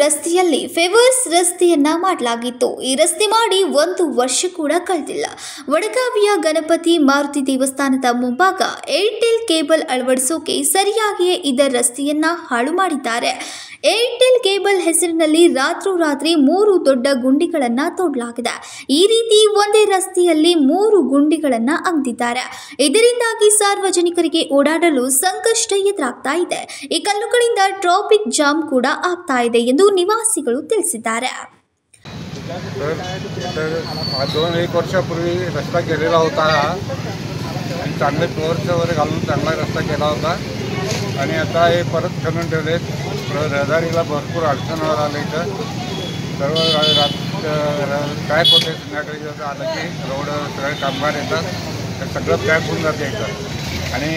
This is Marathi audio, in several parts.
ರಸ್ತೆಯಲ್ಲಿ ಫೇವರ್ಸ್ ರಸ್ತೆಯನ್ನ ಮಾಡಲಾಗಿತ್ತು. ಈ ರಸ್ತೆ ಮಾಡಿ 1 ವರ್ಷ ಕೂಡ ಕಳೆದಿಲ್ಲ. ವಡಗಾವಿಯ ಗಣಪತಿ ಮಾರುತಿ ದೇವಸ್ಥಾನದ ಮುಂಭಾಗ ಏರ್ಟೆಲ್ ಕೇಬಲ್ ಅಳವಡಿಸೋಕೆ ಸರಿಯಾಗಿಯೇ ಇದ್ದ ರಸ್ತೆಯನ್ನ ಹಾಳು ಮಾಡಿದ್ದಾರೆ. ಏರ್ಟೆಲ್ ಕೇಬಲ್ ಹೆಸರಿನಲ್ಲಿ ರಾತ್ರೋರಾತ್ರಿ 3 ದೊಡ್ಡ ಗುಂಡಿಗಳನ್ನು ತೋಡಲಾಗಿದೆ. ಈ ರೀತಿ ಒಂದೇ ರಸ್ತೆಯಲ್ಲಿ 3 ಗುಂಡಿಗಳನ್ನು ಅಗೆದಿದ್ದಾರೆ. ಇದರಿಂದಾಗಿ ಸಾರ್ವಜನಿಕರಿಗೆ ಓಡಾಡಲು ಸಂಕಷ್ಟ ಎದುರಾಗ್ತಾ ಇದೆ. ಈ ಕಲ್ಲುಗಳಿಂದ ಟ್ರಾಫಿಕ್ ಜಾಮ್ ಕೂಡ ಆಗ್ತಾ ಇದೆ ಎಂದು ನಿವಾಸಿಗಳು ತಿಳಿಸಿದ್ದಾರೆ. 2-1 वर्षापूर्वी रस्ता केलेला होता. चांगले फ्लोअरच्या वर घालून चांगला रस्ता केला होता आणि आता हे परत खणून ठेवले. रहदारीला भरपूर अडचण आली. इथं सर्व पॅक होते. संध्याकाळी जसं आलं की रोड सगळे कामगार येतात, तर सगळं पॅक होऊन जाते इथं. आणि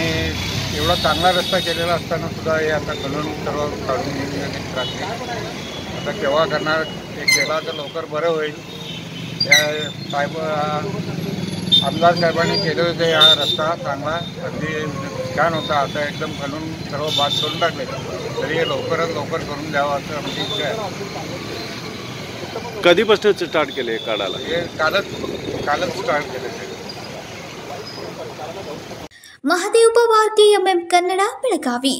एवढा चांगला रस्ता केलेला असताना सुद्धा हे आता खणून सर्व काढून रात्री. आता केव्हा करणार, ते केला तर लवकर बरं होईल. या साहेब आमदार साहेबांनी केले होते हा रस्ता चांगला, अगदी छान होता. आता एकदम खणून सर्व बाद करून टाकले. तरी हे लवकरात लवकर करून द्यावं असं आमची इच्छा आहे. कधीपासून स्टार्ट केले काढायला? हे कालच स्टार्ट केले. ಮಹದೇವ್ ಪವಾರ್, KMM ಕನ್ನಡ, ಬೆಳಗಾವಿ.